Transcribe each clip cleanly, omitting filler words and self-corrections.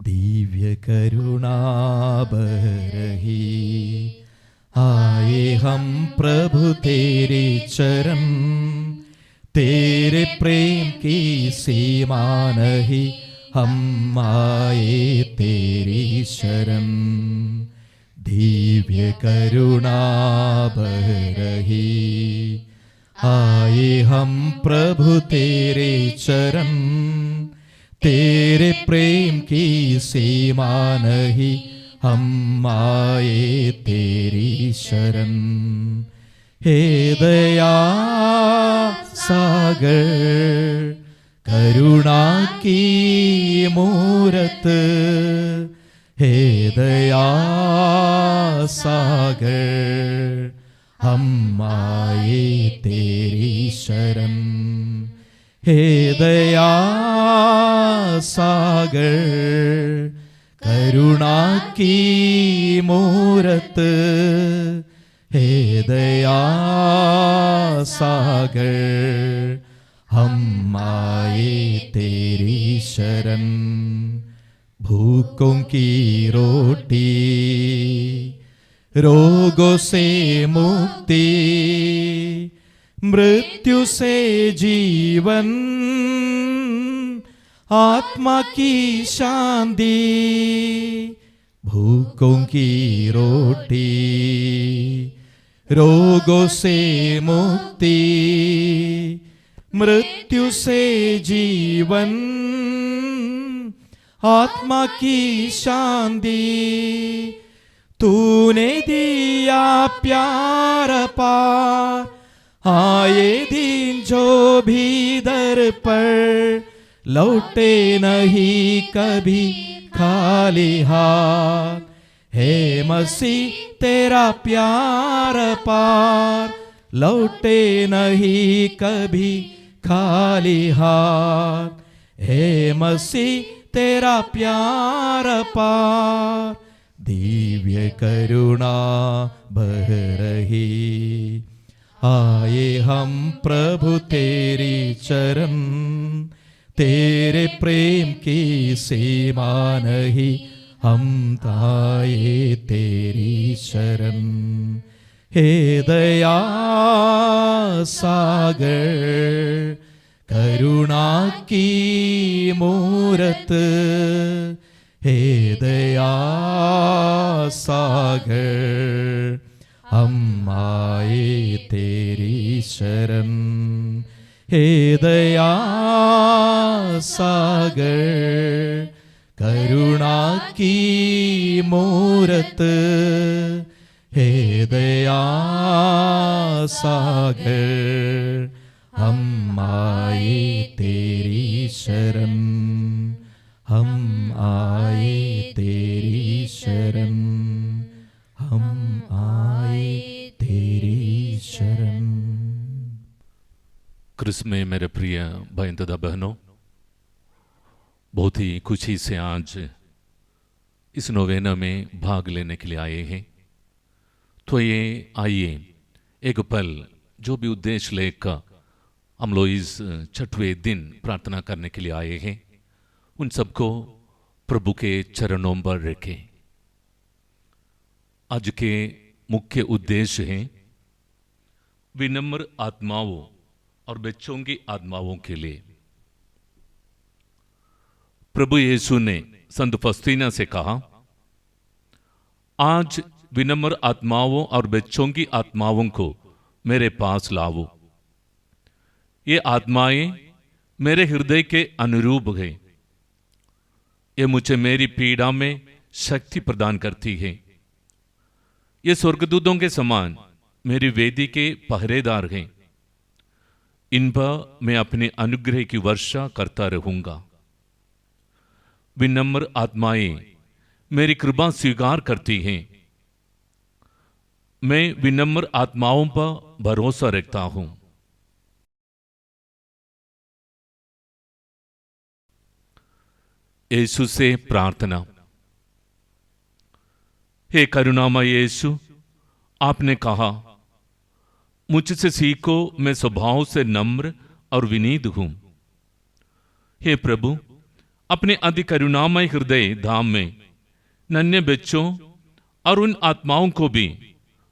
दिव्य करुणा बरही आए हम प्रभु तेरे चरण, तेरे प्रेम की सीमा नहीं, हम आए तेरी शरण। दिव्य करुणा बरही आए हम प्रभु तेरे चरण, तेरे प्रेम की सीमा नहीं, हम आए तेरी शरण। हे दया सागर करुणा की मूरत, हे दया सागर हम आए तेरी शरण। हे दया सागर करुणा की मूरत, हे दया सागर हम आए तेरी शरण। भूखों की रोटी, रोगों से मुक्ति, मृत्यु से जीवन, आत्मा की शांति। भूखों की रोटी, रोगों से मुक्ति, मृत्यु से जीवन, आत्मा की शांति। तूने दिया प्यार पार, आए दिन जो भी दर पर, लौटे नहीं कभी खाली हाथ। हे मसीह तेरा प्यार पार, लौटे नहीं कभी खाली हाथ। हे मसीह तेरा प्यार पार, दिव्य करुणा बह रही आए हम प्रभु तेरी चरण, तेरे प्रेम की सीमा नहीं, हम आए तेरी शरण। हे दया सागर करुणा की मूरत, हे दया सागर हम आए तेरी शरण। हे दया सागर करुणा की मूरत, हे दया सागर हम आए तेरी शरण, हम आए तेरी शरण, हम आए तेरी शरण। क्रिस्त में मेरे प्रिय भाई तथा बहनों, बहुत ही खुशी से आज इस नोवेना में भाग लेने के लिए आए हैं। तो ये आइए एक पल जो भी उद्देश्य लेकर हम लोग इस छठवें दिन प्रार्थना करने के लिए आए हैं, उन सबको प्रभु के चरणों पर रखें। आज के मुख्य उद्देश्य हैं विनम्र आत्माओं और बच्चों की आत्माओं के लिए। प्रभु यीशु ने संत फस्तीना से कहा, आज विनम्र आत्माओं और बच्चों की आत्माओं को मेरे पास लाओ। ये आत्माएं मेरे हृदय के अनुरूप हैं। ये मुझे मेरी पीड़ा में शक्ति प्रदान करती है। ये स्वर्गदूतों के समान मेरी वेदी के पहरेदार हैं। इन पर मैं अपने अनुग्रह की वर्षा करता रहूंगा। विनम्र आत्माएं मेरी कृपा स्वीकार करती हैं। मैं विनम्र आत्माओं पर भरोसा रखता हूं। यीशु से प्रार्थना। हे करुणामय यीशु, आपने कहा, मुझसे सीखो, मैं स्वभाव से नम्र और विनीत हूं। हे प्रभु, अपने अति करुणामय हृदय धाम में नन्हे बच्चों और उन आत्माओं को भी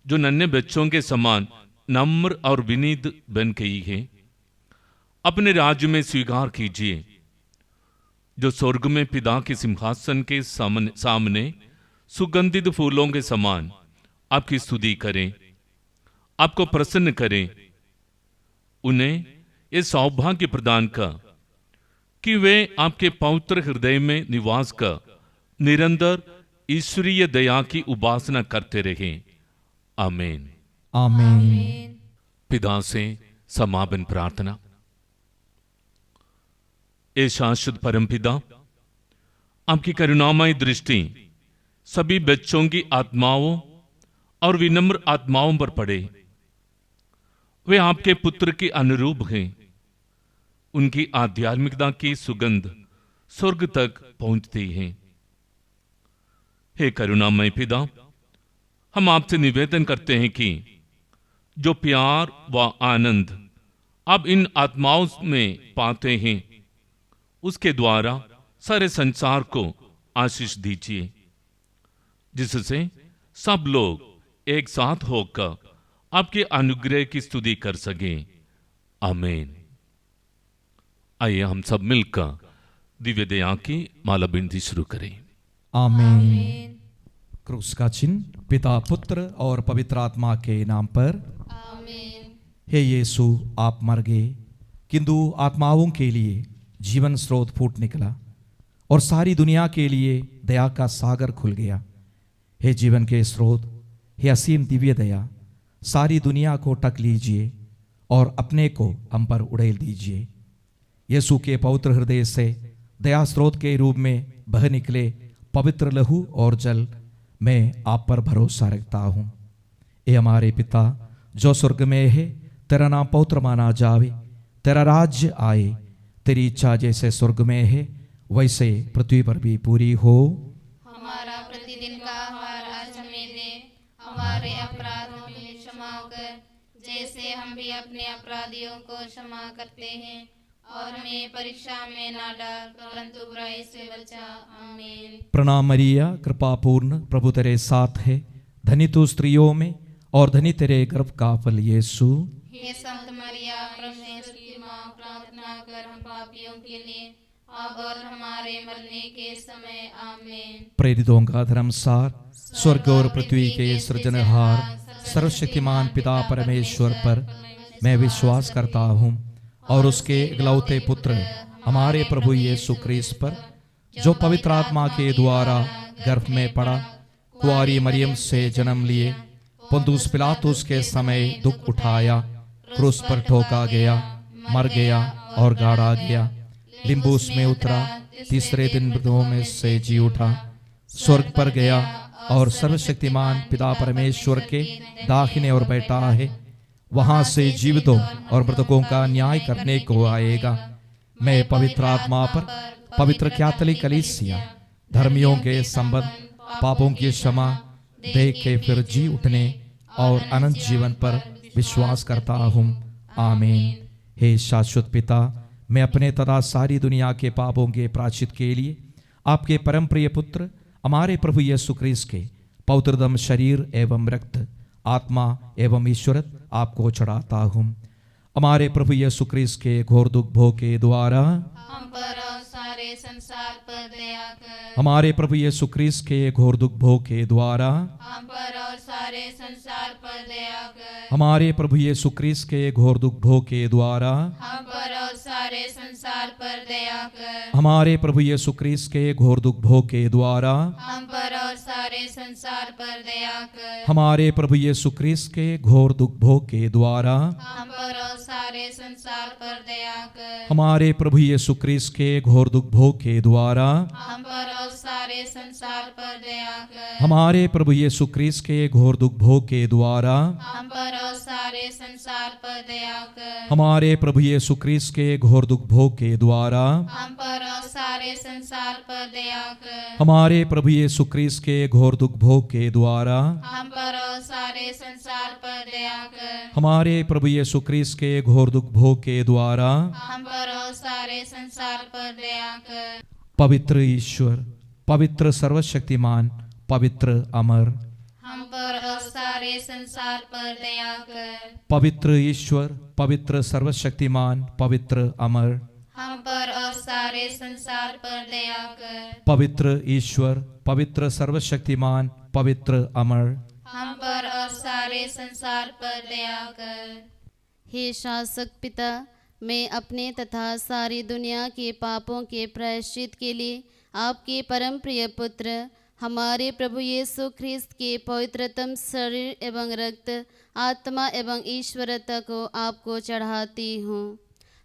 जो नन्हे बच्चों के समान नम्र और विनीत बन गई है, अपने राज्य में स्वीकार कीजिए, जो स्वर्ग में पिता के सिंहासन के सामने सुगंधित फूलों के समान आपकी स्तुति करें, आपको प्रसन्न करें। उन्हें ये सौभाग्य प्रदान कर कि वे आपके पवित्र हृदय में निवास कर निरंतर ईश्वरीय दया की उपासना करते रहें। आमीन। आमीन। पिता से समापन प्रार्थना। ए शाश्वत परमपिता, आपकी करुणामय दृष्टि सभी बच्चों की आत्माओं और विनम्र आत्माओं पर पड़े। वे आपके पुत्र के अनुरूप हैं। उनकी आध्यात्मिकता की सुगंध स्वर्ग तक पहुंचती है। हे करुणामय पिता, हम आपसे निवेदन करते हैं कि जो प्यार व आनंद आप इन आत्माओं में पाते हैं, उसके द्वारा सारे संसार को आशीष दीजिए, जिससे सब लोग एक साथ होकर आपके अनुग्रह की स्तुति कर सकें। आमीन। आइए हम सब मिलकर दिव्य दया की माला बिनती शुरू करें। आमीन। क्रूस का चिन्ह पिता, पुत्र और पवित्र आत्मा के नाम पर। आमीन। हे यीशु, आप मर गए, किंतु आत्माओं के लिए जीवन स्रोत फूट निकला और सारी दुनिया के लिए दया का सागर खुल गया। हे जीवन के स्रोत, हे असीम दिव्य दया, सारी दुनिया को टक लीजिए और अपने को हम पर उड़ेल दीजिए। यीशु के पवित्र हृदय से दया स्रोत के रूप में बह निकले पवित्र लहू और जल, मैं आप पर भरोसा रखता हूँ। ये हमारे पिता जो स्वर्ग में है, तेरा नाम पवित्र माना जावे, तेरा राज्य आए, तेरी इच्छा जैसे स्वर्ग में है वैसे पृथ्वी पर भी पूरी हो। हमारा प्रतिदिन का आहार आज हमें दे, हमारे अपराधों में क्षमा कर जैसे हम भी अपने अपराधियों को क्षमा करते हैं, और हमें परीक्षा में ना डाल परंतु बुराई से बचा। आमीन। प्रणाम मरिया, कृपा पूर्ण, प्रभु तेरे साथ है, धनी तू स्त्रियों में और धनी तेरे गर्भ का फल यीशु। हे संत मरिया, परमेश्वर की माँ, प्रार्थना कर हम पापियों के लिए अब और हमारे मरने के समय। आमीन। प्रेरितों का धर्मसार, स्वर्ग और पृथ्वी के सृजनहार सर्वशक्तिमान पिता परमेश्वर पर मैं विश्वास करता हूँ, और उसके इकलौते पुत्र हमारे प्रभु यीशु क्रिस्त पर, जो पवित्र आत्मा के द्वारा गर्भ में पड़ा, कुंवारी मरियम से जन्म लिए, पुन्तुस पिलातुस के समय दुख उठाया, क्रूस पर ठोका गया, मर गया और गाड़ा गया, लिम्बूस में उतरा, तीसरे दिन मृतों में से जी उठा, स्वर्ग पर गया और सर्वशक्तिमान पिता परमेश्वर के दाहिने ओर बैठा है, वहां से जीवितों और मृतकों का न्याय करने को आएगा। मैं पवित्र आत्मा पर, पवित्र कैथोलिक कलीसिया, धर्मियों के संबंध, पापों की क्षमा, देह के फिर जी उठने और अनंत जीवन पर विश्वास करता हूँ। आमीन। हे शाश्वत पिता, मैं अपने तथा सारी दुनिया के पापों के प्रायश्चित के लिए आपके परम प्रिय पुत्र हमारे प्रभु यीशु क्रिस्त के पवित्रतम शरीर एवं रक्त, आत्मा एवं ईश्वरत आपको चढ़ाता हूँ। हमारे प्रभु यीशु क्रिस्त के घोर दुख भोग के द्वारा हम पर और सारे संसार पर दया कर। हमारे प्रभु यीशु क्रिस्त के घोर दुख भोग के द्वारा हम पर और सारे संसार पर दया कर। हमारे प्रभु यीशु क्रिस्त के घोर दुख भोग के द्वारा हम पर और सारे संसार पर दया कर। हमारे प्रभु यीशु क्रिस्त के घोर दुख भोग के द्वारा हम पर और सारे संसार पर दया कर। हमारे प्रभु यीशु क्रिस्त के घोर दुख भोग के द्वारा हम पर और सारे संसार पर दया कर। हमारे प्रभु यीशु क्रिस्त के घोर दुख भोग के द्वारा हम पर और सारे संसार पर दया कर। हमारे प्रभु यीशु क्रिस्त के घोर दुख भोग के द्वारा हम पर और सारे संसार पर दया कर। हमारे प्रभु यीशु क्रिस्त के घोर दुख भोग के द्वारा हम पर और सारे संसार पर दया कर। हमारे प्रभु यीशु क्रिस्त के घोर दुख भोग के द्वारा हम पर और सारे संसार पर दया कर। हमारे प्रभु यीशु क्रिस्त के घोर दुख भोग के द्वारा हम पर और सारे संसार पर दया कर। पवित्र ईश्वर, पवित्र सर्वशक्तिमान, पवित्र अमर। हम पर और सारे संसार पर दया कर। पवित्र ईश्वर, पवित्र सर्वशक्तिमान, पवित्र अमर। हम पर और सारे संसार पर दया कर। पवित्र ईश्वर, पवित्र सर्वशक्तिमान, पवित्र अमर। हम पर और सारे संसार पर दया कर। हे शासक पिता, मैं अपने तथा सारी दुनिया के पापों के प्रायश्चित के लिए आपके परम प्रिय पुत्र हमारे प्रभु यीशु ख्रिस्त के पवित्रतम शरीर एवं रक्त, आत्मा एवं ईश्वरता को आपको चढ़ाती हूँ।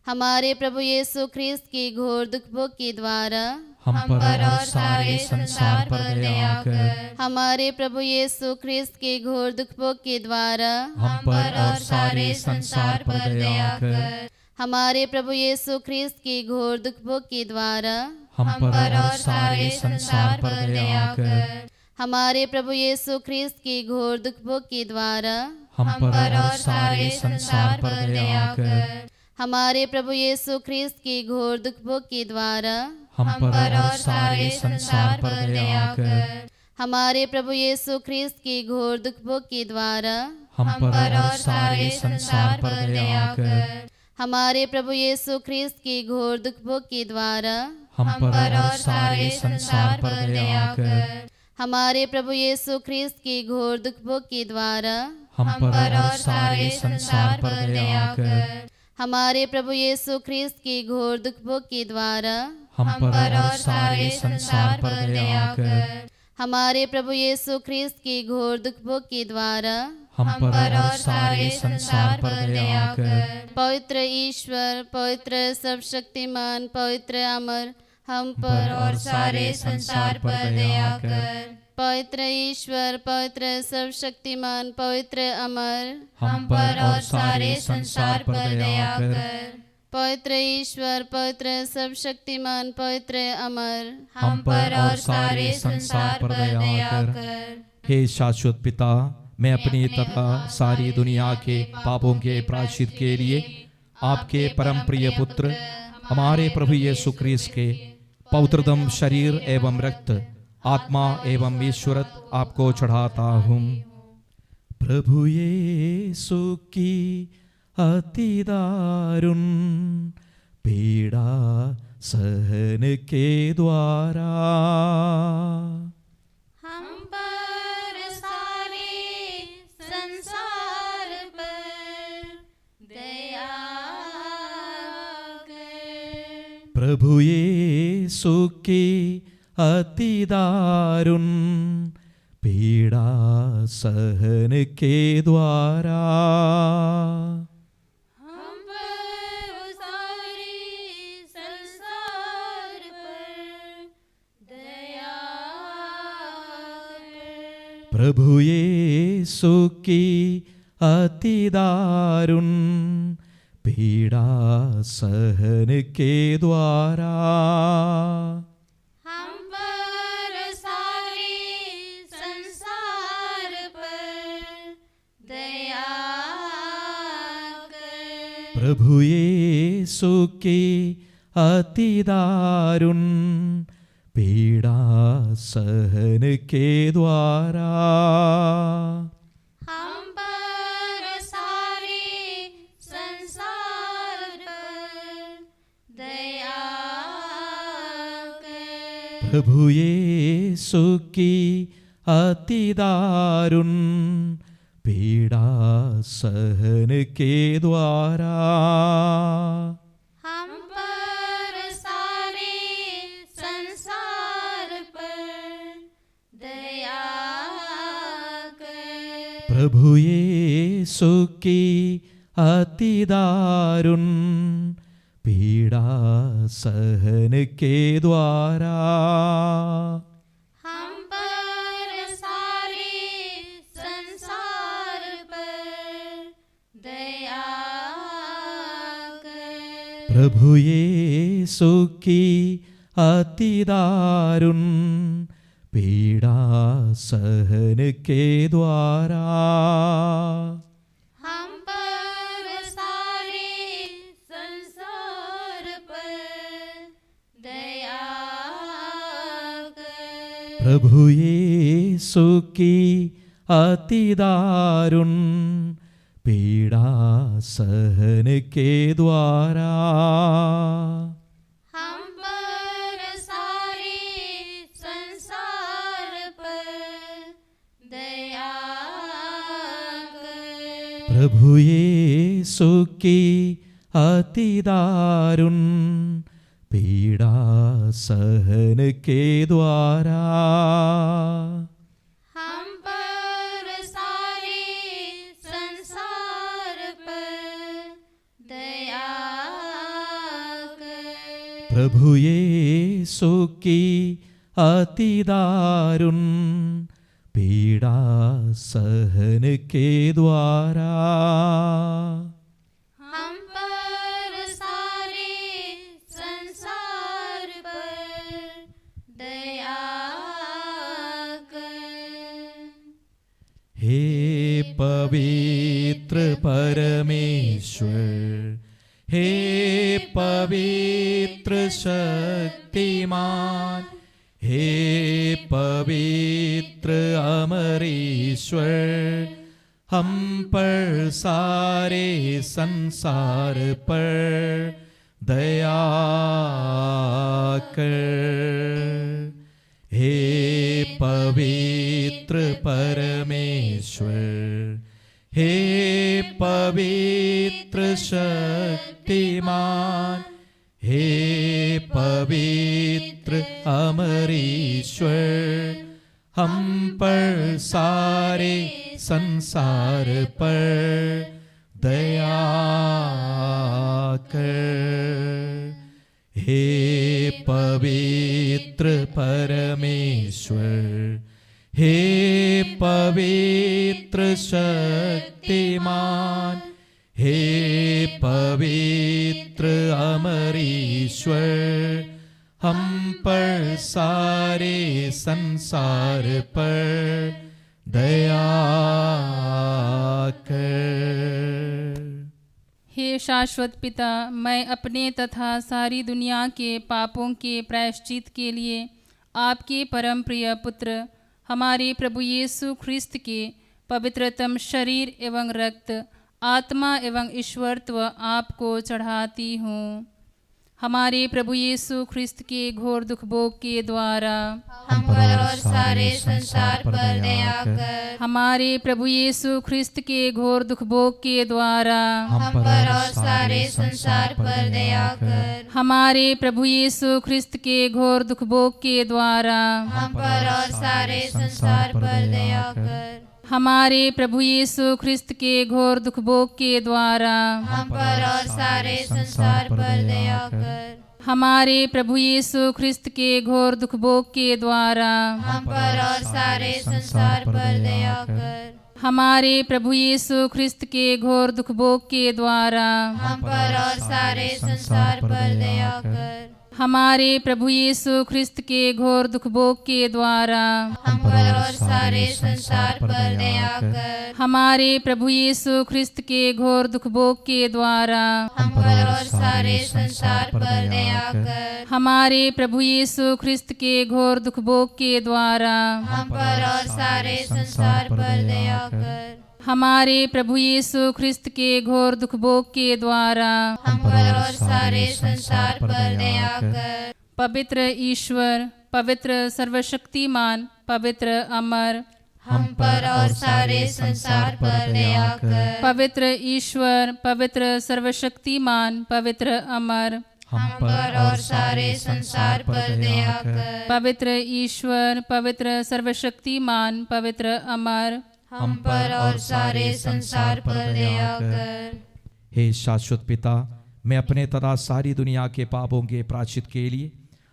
हमारे प्रभु यीशु ख्रिस्त के घोर दुख भोग के द्वारा हम पर और सारे संसार पर दया कर। हमारे प्रभु यीशु ख्रिस्त के घोर दुख भोग के द्वारा हम पर और सारे संसार पर दया कर। हमारे प्रभु यीशु ख्रिस्त के घोर दुख भोग के द्वारा हम पर और सारे संसार पर दया कर। हमारे प्रभु यीशु ख्रिस्त के घोर दुख भोग के द्वारा हम पर और सारे संसार पर दया कर। हमारे प्रभु यीशु ख्रिस्त के घोर दुख भोग के द्वारा हम पर और सारे संसार पर दया कर। हमारे प्रभु यीशु ख्रिस्त के घोर दुख भोग के द्वारा हम पर और सारे संसार पर दया कर। हमारे प्रभु यीशु ख्रिस्त के घोर दुख भोग के द्वारा हम पर और सारे संसार पर दया कर। हमारे प्रभु यीशु ख्रिस्त के घोर दुख भोग के द्वारा हम पर और सारे संसार पर दया कर। हमारे प्रभु यीशु ख्रिस्त के घोर दुख भोग के द्वारा हम पर और सारे संसार पर दया कर। हमारे प्रभु यीशु ख्रिस्त के घोर दुख भोग के द्वारा हम पर और सारे संसार पर दया कर। पवित्र ईश्वर, पवित्र सर्वशक्तिमान, पवित्र अमर, हम पर और सारे संसार पर दया कर। पवित्र ईश्वर, पवित्र सर्वशक्तिमान, पवित्र अमर, हम पर और सारे संसार पर दया कर। पवित्र ईश्वर, पवित्र सर्वशक्तिमान, पवित्र अमर, हम पर और सारे संसार पर दया कर। हे शाश्वत पिता, मैं अपनी तथा सारी दुनिया के पापों के प्रायश्चित के लिए आपके परम प्रिय पुत्र हमारे प्रभु यीशु ख्रिस्त के पवित्रतम शरीर एवं रक्त, आत्मा एवं ईश्वरत आपको चढ़ाता हूँ। प्रभु यीशु की अति दारुण पीड़ा सहन के द्वारा हम पर सारे संसार पर दया कर। प्रभु यीशु की अति दारुण पीड़ा सहन के द्वारा हम पर सारे संसार पर दया कर। प्रभु यीशु की अति दारुण पीड़ा सहन के द्वारा हम पर सारे संसार पर दया कर। प्रभु यीशु की अति दारुण पीड़ा सहन के द्वारा हम पर सारे संसार पर दया कर। प्रभु यीशु की अति दारुण पीड़ा सहन के द्वारा हम पर सारे संसार पर दया कर। प्रभु यीशु की अति दारुण पीड़ा सहन के द्वारा हम पर सारे संसार पर दया कर। प्रभु यीशु की अति दारुण पीड़ा सहन के द्वारा हम पर सारे संसार पर दया प्रभु यीशु की अति दारुण पीड़ा सहन के द्वारा हम पर सारे संसार पर दया कर। प्रभु यीशु की अति दारुण पीड़ा सहन के द्वारा हम पर सारे संसार पर दया कर। प्रभु यीशु की अति दारुण पीड़ा सहन के द्वारा हम पर सारे संसार पर दया कर। हे पवित्र परमेश्वर, हे पवित्र शक्तिमान, हे पवित्र अमरीश्वर, हम पर सारे संसार पर दया कर। हे पवित्र परमेश्वर, हे पवित्र शक्तिमान, हे पवित्र अमरीश्वर, हम पर सारे संसार पर दया कर। हे पवित्र परमेश्वर, हे पवित्र शक्तिमान, हे पवित्र अमरीश्वर, हम पर सारे संसार पर दया कर। हे शाश्वत पिता, मैं अपने तथा सारी दुनिया के पापों के प्रायश्चित के लिए आपके परम प्रिय पुत्र हमारे प्रभु यीशु ख्रिस्त के पवित्रतम शरीर एवं रक्त, आत्मा एवं ईश्वरत्व आपको चढ़ाती हूँ। हमारे प्रभु यीशु ख्रिस्त के घोर दुख भोग के द्वारा हम पर और सारे संसार पर दया कर। हमारे प्रभु यीशु ख्रिस्त के घोर दुख भोग के द्वारा हम पर और सारे संसार पर दया कर। हमारे प्रभु यीशु ख्रिस्त के घोर दुख भोग के द्वारा हम पर और सारे संसार पर दया कर। हमारे प्रभु यीशु ख्रिस्त के घोर दुख भोग के द्वारा हम पर और सारे संसार पर दया कर। हमारे प्रभु यीशु ख्रिस्त के घोर दुख भोग के द्वारा हम पर और सारे संसार पर दया कर। हमारे प्रभु यीशु ख्रिस्त के घोर दुख भोग के द्वारा हम पर और सारे संसार पर दया कर। हमारे प्रभु यीशु ख्रिस्त के घोर दुख भोग के द्वारा हम पर और सारे संसार पर दया कर। हमारे प्रभु यीशु ख्रिस्त के घोर दुख भोग के द्वारा हम पर और सारे संसार पर दया कर। हमारे प्रभु यीशु ख्रिस्त के घोर दुख भोग के द्वारा हम पर और सारे संसार पर दया कर। हमारे प्रभु यीशु ख्रिस्त के घोर दुख भोग के द्वारा हम पर और सारे संसार पर दया कर। पवित्र ईश्वर, पवित्र सर्वशक्तिमान, पवित्र अमर, हम पर और सारे संसार पर दया कर। पवित्र ईश्वर, पवित्र सर्वशक्तिमान, पवित्र अमर, हम पर और सारे संसार पर दया कर। पवित्र ईश्वर, पवित्र सर्वशक्तिमान, पवित्र अमर, हम पर और सारे संसार पर दया कर। हे शाश्वत पिता, मैं अपने तथा सारी दुनिया के पापों के प्रायश्चित के लिए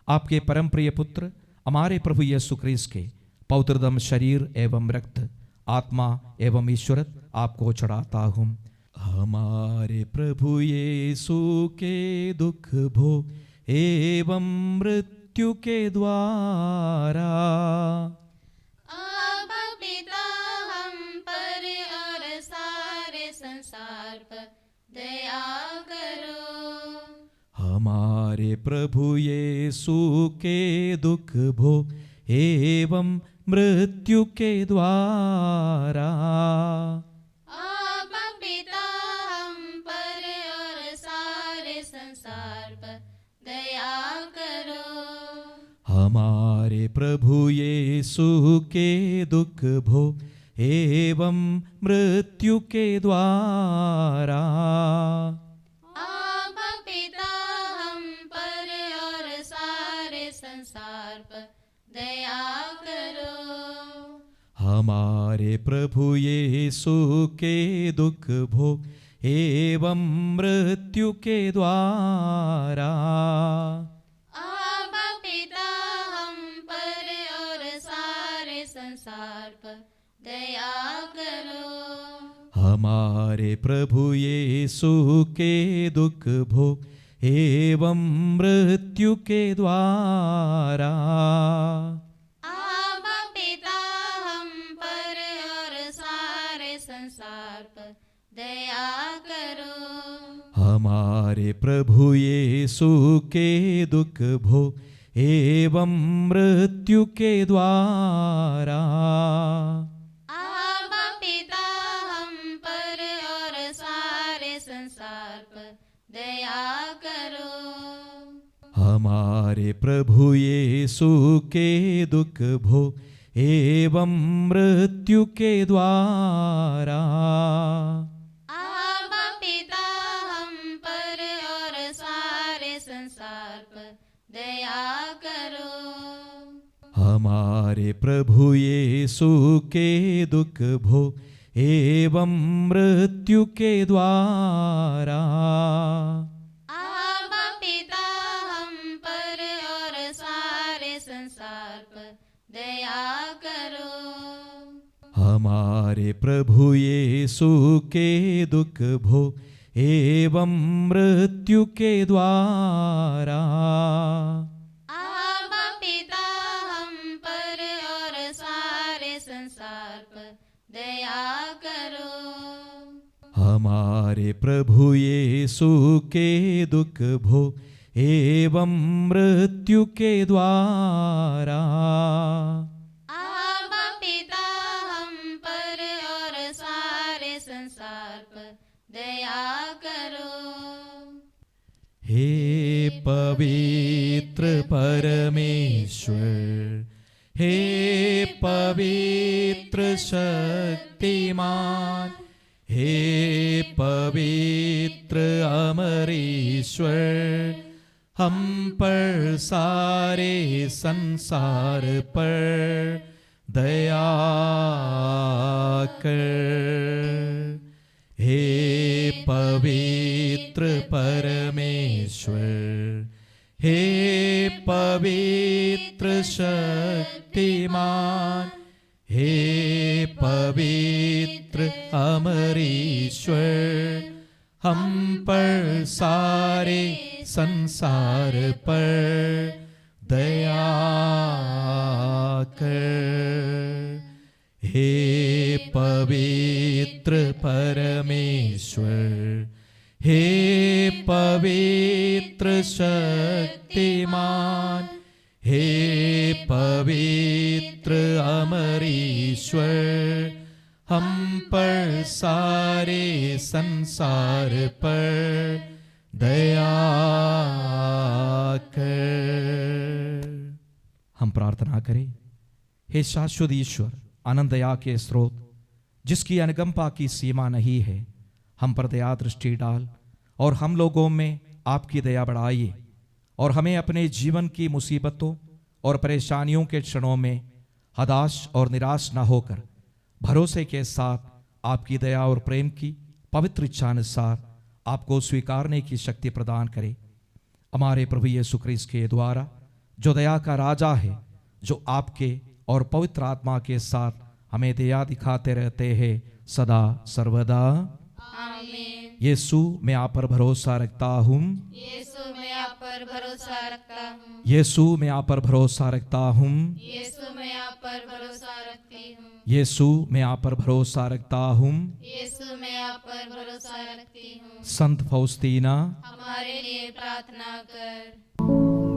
आपके परम प्रिय पुत्र हमारे प्रभु यीशु ख्रीस्त के पवित्रतम शरीर एवं रक्त, आत्मा एवं ईश्वरत आपको चढ़ाता हूँ। हमारे प्रभु यीशु के दुख भोग एवं मृत्यु के द्वारा अब पिता हम पर और सारे संसार पर दया करो। हमारे प्रभु यीशु के दुख भोग एवं मृत्यु के द्वारा। आबा पिता हम पर और सारे संसार पर दया करो। हमारे प्रभु यीशु के दुख भोग एवं मृत्यु के द्वारा। आबा पिता हम पर और सारे संसार पर दया करो। हमारे प्रभु यीशु के दुख भोग एवं मृत्यु के द्वारा। आबा पिता हम पर और सारे संसार पर दया करो। हमारे प्रभु यीशु के दुख भोग एवं मृत्यु के द्वारा। आबा पिता हम पर और सारे संसार पर दया करो। हमारे प्रभु यीशु के दुख भोग एवं मृत्यु के द्वारा। आबा पिता हम पर और सारे संसार पर दया करो। हमारे प्रभु यीशु के दुख भोग एवं मृत्यु के द्वारा। आबा पिता हम पर और सारे संसार पर दया करो। हमारे प्रभु यीशु के दुख भोग एवं मृत्यु के द्वारा। आबा पिता हम पर और सारे संसार पर दया करो। हमारे प्रभु यीशु के दुख भोग एवं मृत्यु के द्वारा। आबा पिता हम पर और सारे संसार पर दया करो। हमारे प्रभु यीशु के दुख भोग एवं मृत्यु के द्वारा। आबा पिता हम पर और सारे संसार पर दया करो। हे पवित्र परमेश्वर, हे पवित्र शक्तिमान, हे पवित्र अमरीश्वर, हम पर सारे संसार पर दया कर। हे पवित्र परमेश्वर, हे पवित्र शक्तिमान, हे पवित्र अमरीश्वर, हम पर सारे संसार पर दया कर। हे पवित्र परमेश्वर, हे पवित्र शक्तिमान, हे पवित्र अमरीश्वर, हम पर सारे संसार पर दया कर। हम प्रार्थना करें। हे शाश्वत ईश्वर, आनंद दया के स्रोत, जिसकी अनुकंपा की सीमा नहीं है, हम पर दया दृष्टि डाल और हम लोगों में आपकी दया बढ़ाइए और हमें अपने जीवन की मुसीबतों और परेशानियों के क्षणों में हताश और निराश न होकर भरोसे के साथ आपकी दया और प्रेम की पवित्र इच्छानुसार आपको स्वीकारने की शक्ति प्रदान करे। हमारे प्रभु यीशु ख्रीस्त के द्वारा, जो दया का राजा है, जो आपके और पवित्र आत्मा के साथ हमें दया दिखाते रहते हैं सदा सर्वदा। आमीन। यीशु, मैं आप पर भरोसा रखता हूँ। यीशु मैं आप पर भरोसा रखता हूँ। यीशु, मैं आप पर भरोसा रखता हूँ। यीशु मैं आप पर भरोसा रखती हूँ। यीशु, मैं आप पर भरोसा रखता हूँ। यीशु मैं आप पर भरोसा रखती हूँ। संत फौस्तीना, हमारे लिए प्रार्थना कर।